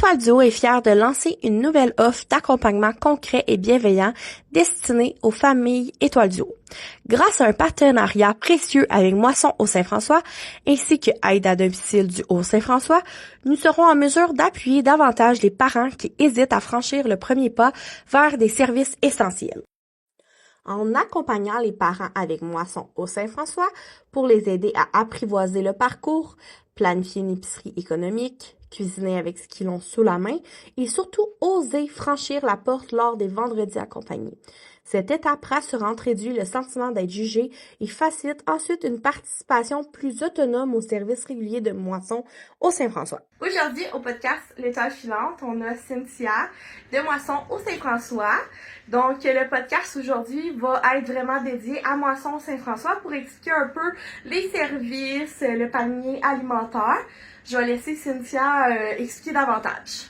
Étoile du Haut est fière de lancer une nouvelle offre d'accompagnement concret et bienveillant destinée aux familles Étoile du Haut. Grâce à un partenariat précieux avec Moisson au Saint-François ainsi que Aide à domicile du Haut-Saint-François, nous serons en mesure d'appuyer davantage les parents qui hésitent à franchir le premier pas vers des services essentiels. En accompagnant les parents avec Moisson au Saint-François pour les aider à apprivoiser le parcours, planifier une épicerie économique, cuisiner avec ce qu'ils ont sous la main et surtout oser franchir la porte lors des vendredis accompagnés. Cette étape rassurante réduit le sentiment d'être jugé et facilite ensuite une participation plus autonome au service régulier de Moisson au Saint-François. Aujourd'hui, au podcast L'étoile filante, on a Cynthia de Moisson au Saint-François. Donc, le podcast aujourd'hui va être vraiment dédié à Moisson au Saint-François pour expliquer un peu les services, le panier alimentaire. Je vais laisser Cynthia expliquer davantage.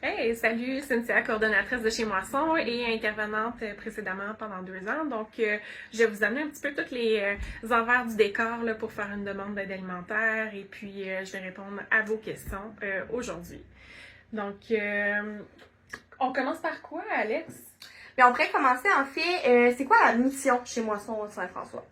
Hey, salut, Cynthia, coordonnatrice de chez Moisson et intervenante précédemment pendant 2 ans. Donc, je vais vous amener un petit peu tous les envers du décor là, pour faire une demande d'aide alimentaire et puis je vais répondre à vos questions aujourd'hui. Donc, on commence par quoi, Alex? Mais on pourrait commencer en fait, c'est quoi la mission chez Moisson au Saint-François?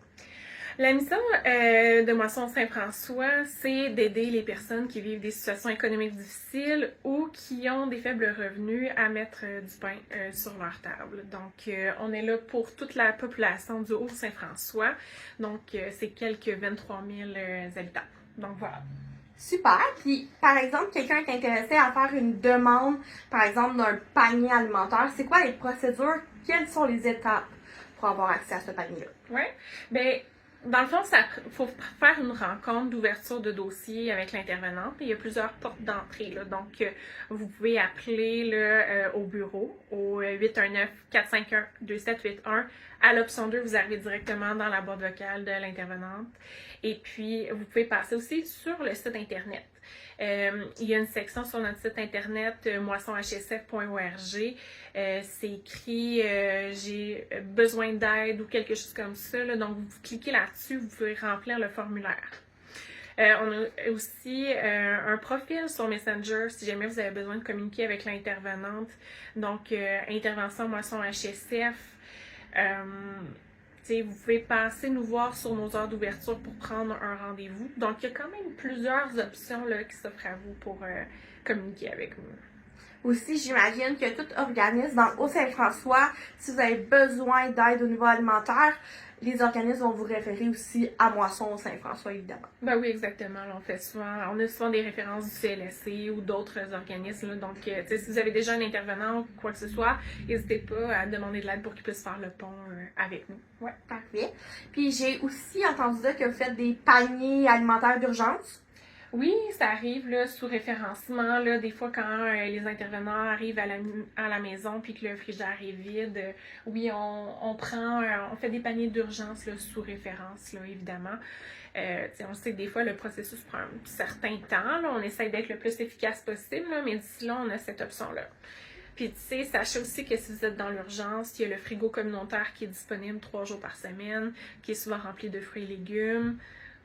La mission de Moisson Saint-François, c'est d'aider les personnes qui vivent des situations économiques difficiles ou qui ont des faibles revenus à mettre du pain sur leur table. Donc, on est là pour toute la population du Haut-Saint-François. Donc, c'est quelques 23 000 habitants. Donc, voilà. Super. Puis, par exemple, quelqu'un est intéressé à faire une demande, par exemple, d'un panier alimentaire. C'est quoi les procédures? Quelles sont les étapes pour avoir accès à ce panier-là? Oui. Bien, dans le fond, il faut faire une rencontre d'ouverture de dossier avec l'intervenante. Il y a plusieurs portes d'entrée. Là. Donc, vous pouvez appeler là, au bureau au 819-451-2781. À l'option 2, vous arrivez directement dans la boîte vocale de l'intervenante. Et puis, vous pouvez passer aussi sur le site Internet. Il y a une section sur notre site internet moissonhsf.org. C'est écrit j'ai besoin d'aide ou quelque chose comme ça. Là. Donc, vous cliquez là-dessus, vous pouvez remplir le formulaire. On a aussi un profil sur Messenger si jamais vous avez besoin de communiquer avec l'intervenante. Donc, intervention Moisson HSF. Vous pouvez passer nous voir sur nos heures d'ouverture pour prendre un rendez-vous. Donc, il y a quand même plusieurs options là, qui s'offrent à vous pour communiquer avec nous. Aussi, j'imagine que tout organisme dans le Haut-Saint-François, si vous avez besoin d'aide au niveau alimentaire, les organismes vont vous référer aussi à Moisson au Saint-François, évidemment. Ben oui, exactement. Là, on a souvent des références du CLSC ou d'autres organismes. Là. Donc, si vous avez déjà un intervenant ou quoi que ce soit, n'hésitez pas à demander de l'aide pour qu'il puisse faire le pont avec nous. Ouais, parfait. Puis, j'ai aussi entendu dire que vous faites des paniers alimentaires d'urgence. Oui, ça arrive là, sous référencement. Là, des fois, quand les intervenants arrivent à la maison puis que le frigidaire est vide, oui, on fait des paniers d'urgence là, sous référence, là, évidemment. On sait que des fois, le processus prend un certain temps. Là, on essaie d'être le plus efficace possible, là, mais d'ici là, on a cette option-là. Puis, sachez aussi que si vous êtes dans l'urgence, il y a le frigo communautaire qui est disponible 3 jours par semaine, qui est souvent rempli de fruits et légumes,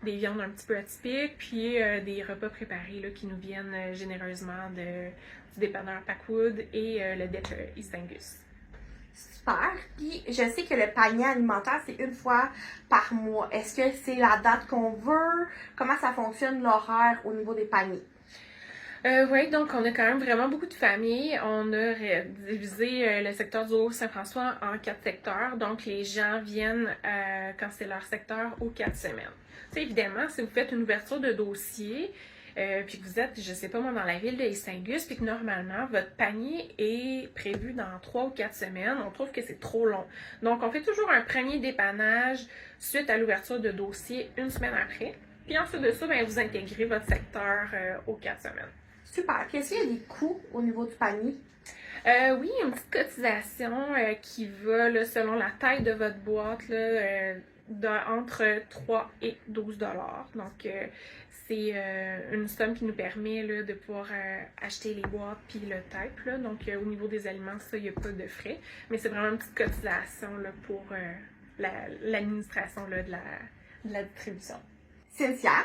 des viandes un petit peu atypiques, puis des repas préparés là, qui nous viennent généreusement du dépanneur Packwood et le DEP East Angus. Super. Puis je sais que le panier alimentaire, c'est une fois par mois. Est-ce que c'est la date qu'on veut? Comment ça fonctionne l'horaire au niveau des paniers? Oui, donc on a quand même vraiment beaucoup de familles. On a divisé le secteur du Haut-Saint-François en 4 secteurs. Donc les gens viennent quand c'est leur secteur aux 4 semaines. Évidemment, si vous faites une ouverture de dossier, puis que vous êtes, je sais pas moi, dans la ville de East Angus, puis que normalement, votre panier est prévu dans 3 ou 4 semaines, on trouve que c'est trop long. Donc, on fait toujours un premier dépannage suite à l'ouverture de dossier 1 semaine après. Puis ensuite de ça, vous intégrez votre secteur aux 4 semaines. Super. Puis est-ce qu'il y a des coûts au niveau du panier? Oui, une petite cotisation qui va, là, selon la taille de votre boîte, là, entre 3 et 12 $. Donc, c'est une somme qui nous permet là, de pouvoir acheter les boîtes puis le tape. Là. Donc, au niveau des aliments, ça, il n'y a pas de frais. Mais c'est vraiment une petite cotisation là, pour l'administration là, de la distribution. Cynthia,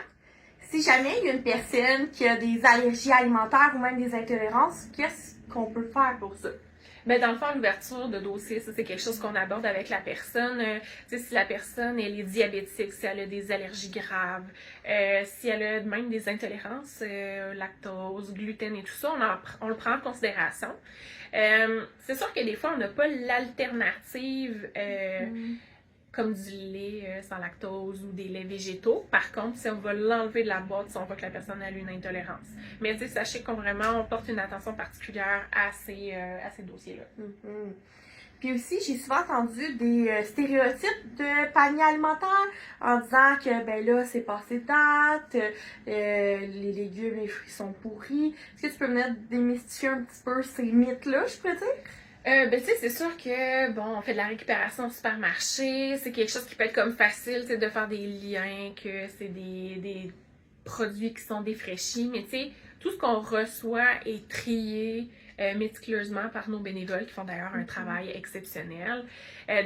si jamais il y a une personne qui a des allergies alimentaires ou même des intolérances, qu'est-ce qu'on peut faire pour ça? Ben, dans le fond, l'ouverture de dossier, ça, c'est quelque chose qu'on aborde avec la personne. Si la personne, elle est diabétique, si elle a des allergies graves, si elle a même des intolérances, lactose, gluten et tout ça, on le prend en considération. C'est sûr que des fois, on n'a pas l'alternative comme du lait sans lactose ou des laits végétaux. Par contre, si on va l'enlever de la boîte, si on voit que la personne a une intolérance. Mais sachez qu'on porte une attention particulière à ces dossiers-là. Mm-hmm. Puis aussi, j'ai souvent entendu des stéréotypes de panier alimentaire en disant que, ben là, c'est passé de date, les légumes, les fruits sont pourris. Est-ce que tu peux venir démystifier un petit peu ces mythes-là, je pourrais dire? C'est sûr que, on fait de la récupération au supermarché, c'est quelque chose qui peut être comme facile, de faire des liens, que c'est des produits qui sont défraîchis, mais tout ce qu'on reçoit est trié méticuleusement par nos bénévoles qui font d'ailleurs un travail exceptionnel.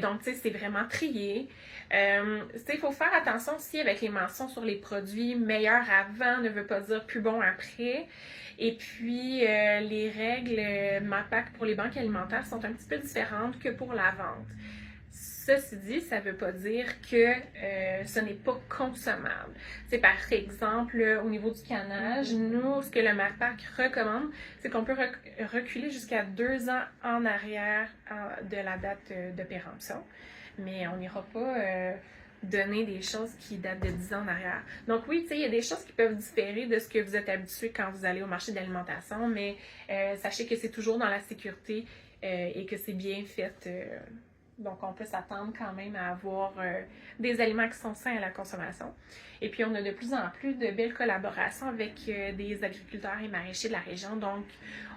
Donc, c'est vraiment trié. Il faut faire attention aussi avec les mentions sur les produits. Meilleur avant ne veut pas dire plus bon après. Et puis, les règles MAPAC pour les banques alimentaires sont un petit peu différentes que pour la vente. Ceci dit, ça ne veut pas dire que ce n'est pas consommable. Par exemple, au niveau du canage, nous, ce que le MAPAC recommande, c'est qu'on peut reculer jusqu'à 2 ans en arrière de la date de péremption. Mais on n'ira pas donner des choses qui datent de 10 ans en arrière. Donc oui, il y a des choses qui peuvent différer de ce que vous êtes habitué quand vous allez au marché de l'alimentation, mais sachez que c'est toujours dans la sécurité et que c'est bien fait. Donc, on peut s'attendre quand même à avoir des aliments qui sont sains à la consommation. Et puis, on a de plus en plus de belles collaborations avec des agriculteurs et maraîchers de la région. Donc,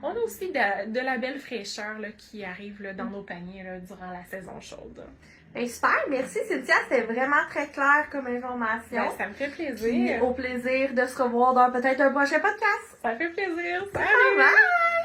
on a aussi de la belle fraîcheur là, qui arrive là, dans nos paniers là, durant la saison chaude. Ben, super, merci Cynthia, c'était vraiment très clair comme information. Ben, ça me fait plaisir. Puis, au plaisir de se revoir dans peut-être un prochain podcast. Ça fait plaisir. Salut! Bye!